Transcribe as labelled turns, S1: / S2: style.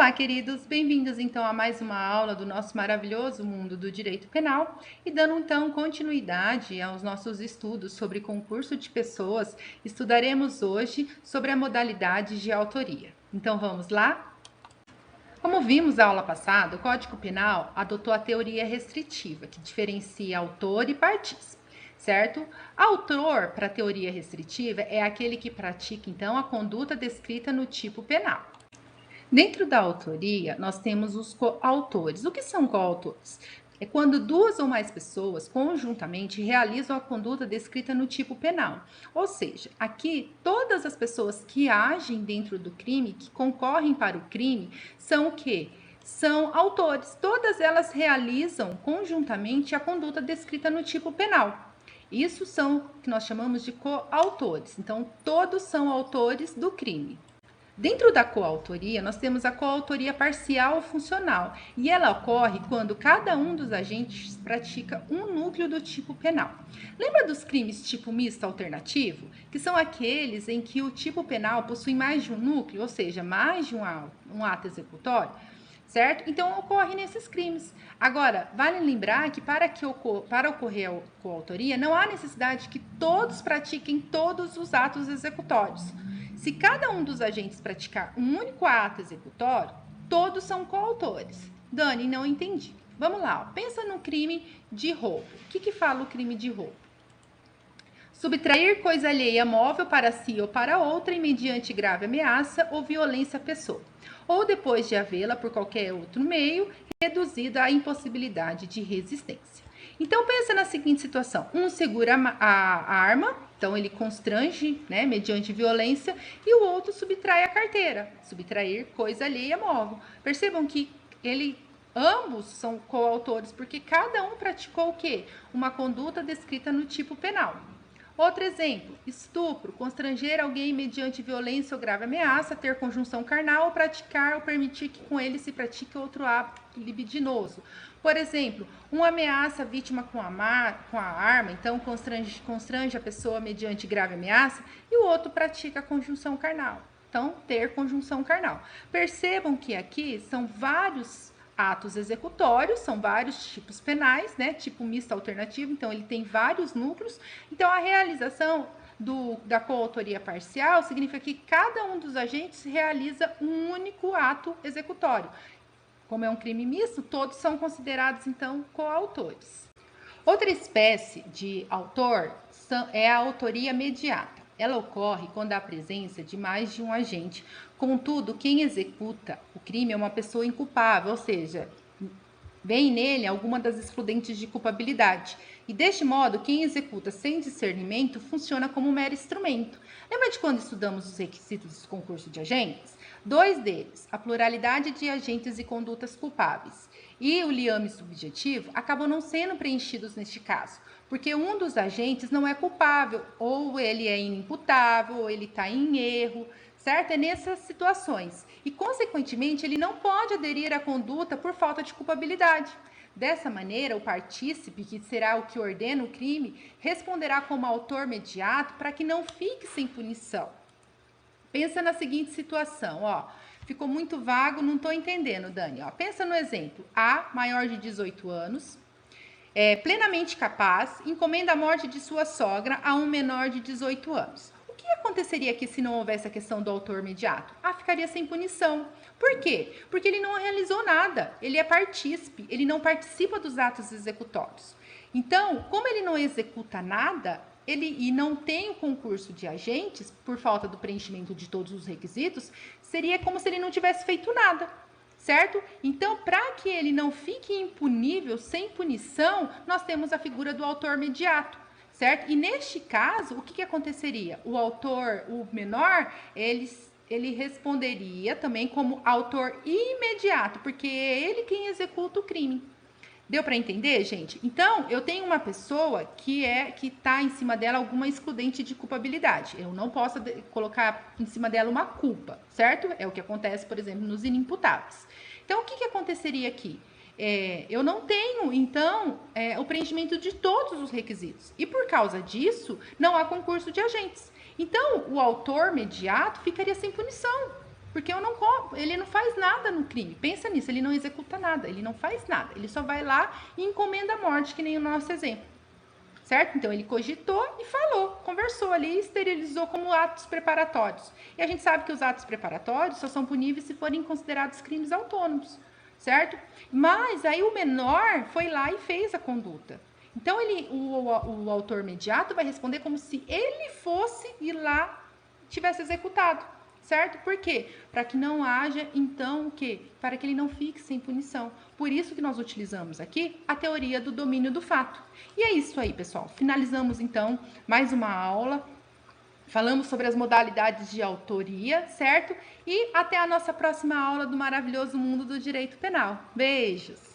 S1: Olá, queridos, bem-vindos então a mais uma aula do nosso maravilhoso mundo do direito penal e dando então continuidade aos nossos estudos sobre concurso de pessoas, estudaremos hoje sobre a modalidade de autoria. Então vamos lá? Como vimos na aula passada, o Código Penal adotou a teoria restritiva, que diferencia autor e partícipe, certo? Autor, para a teoria restritiva, é aquele que pratica então a conduta descrita no tipo penal. Dentro da autoria, nós temos os coautores. O que são coautores? É quando duas ou mais pessoas conjuntamente realizam a conduta descrita no tipo penal. Ou seja, aqui todas as pessoas que agem dentro do crime, que concorrem para o crime, são o quê? São autores. Todas elas realizam conjuntamente a conduta descrita no tipo penal. Isso são o que nós chamamos de coautores. Então, todos são autores do crime. Dentro da coautoria, nós temos a coautoria parcial ou funcional, e ela ocorre quando cada um dos agentes pratica um núcleo do tipo penal. Lembra dos crimes tipo misto alternativo? Que são aqueles em que o tipo penal possui mais de um núcleo, ou seja, mais de um ato executório? Certo? Então, ocorre nesses crimes. Agora, vale lembrar que para ocorrer a coautoria, não há necessidade que todos pratiquem todos os atos executórios. Se cada um dos agentes praticar um único ato executório, todos são coautores. Dani, não entendi. Vamos lá, ó. Pensa no crime de roubo. O que fala o crime de roubo? Subtrair coisa alheia móvel para si ou para outra, mediante grave ameaça ou violência à pessoa, ou depois de havê-la por qualquer outro meio, reduzida à impossibilidade de resistência. Então, pensa na seguinte situação: um segura a arma, então ele constrange, né, mediante violência, e o outro subtrai a carteira, subtrair coisa alheia móvel. Percebam que ambos são coautores, porque cada um praticou o quê? Uma conduta descrita no tipo penal. Outro exemplo, estupro, constranger alguém mediante violência ou grave ameaça, ter conjunção carnal ou praticar ou permitir que com ele se pratique outro ato libidinoso. Por exemplo, uma ameaça a vítima com a arma, então constrange a pessoa mediante grave ameaça, e o outro pratica a conjunção carnal. Então, ter conjunção carnal. Percebam que aqui são vários atos executórios, são vários tipos penais, né? Tipo misto alternativo, então ele tem vários núcleos. Então, a realização da coautoria parcial significa que cada um dos agentes realiza um único ato executório. Como é um crime misto, todos são considerados, então, coautores. Outra espécie de autor é a autoria mediata. Ela ocorre quando há a presença de mais de um agente. Contudo, quem executa o crime é uma pessoa inculpável, ou seja, vem nele alguma das excludentes de culpabilidade. E deste modo, quem executa sem discernimento funciona como um mero instrumento. Lembra de quando estudamos os requisitos do concurso de agentes? Dois deles, a pluralidade de agentes e condutas culpáveis, e o liame subjetivo, acabam não sendo preenchidos neste caso, porque um dos agentes não é culpável, ou ele é inimputável, ou ele está em erro, certo? É nessas situações. E, consequentemente, ele não pode aderir à conduta por falta de culpabilidade. Dessa maneira, o partícipe, que será o que ordena o crime, responderá como autor mediato para que não fique sem punição. Pensa na seguinte situação, ó. Ficou muito vago, não estou entendendo, Dani. Ó, pensa no exemplo. A, maior de 18 anos, plenamente capaz, encomenda a morte de sua sogra a um menor de 18 anos. O que aconteceria aqui se não houvesse a questão do autor imediato? Ficaria sem punição. Por quê? Porque ele não realizou nada, ele é partícipe, ele não participa dos atos executórios. Então, como ele não executa nada, e não tem o concurso de agentes, por falta do preenchimento de todos os requisitos, seria como se ele não tivesse feito nada, certo? Então, para que ele não fique impunível, sem punição, nós temos a figura do autor mediato, certo? E neste caso, o que aconteceria? O autor, o menor, ele responderia também como autor imediato, porque é ele quem executa o crime. Deu para entender, gente? Então, eu tenho uma pessoa que está em cima dela alguma excludente de culpabilidade. Eu não posso colocar em cima dela uma culpa, certo? É o que acontece, por exemplo, nos inimputáveis. Então, o que aconteceria aqui? Eu não tenho, então, o preenchimento de todos os requisitos. E por causa disso, não há concurso de agentes. Então, o autor mediato ficaria sem punição. Porque ele não faz nada no crime. Pensa nisso, ele não executa nada, ele não faz nada. Ele só vai lá e encomenda a morte, que nem o nosso exemplo. Certo? Então ele cogitou e falou, conversou ali, esterilizou como atos preparatórios. E a gente sabe que os atos preparatórios só são puníveis se forem considerados crimes autônomos, certo? Mas aí o menor foi lá e fez a conduta. Então o autor imediato vai responder como se ele fosse ir lá tivesse executado, certo? Por quê? Para que não haja, então, o quê? Para que ele não fique sem punição. Por isso que nós utilizamos aqui a teoria do domínio do fato. E é isso aí, pessoal. Finalizamos, então, mais uma aula. Falamos sobre as modalidades de autoria, certo? E até a nossa próxima aula do maravilhoso mundo do direito penal. Beijos!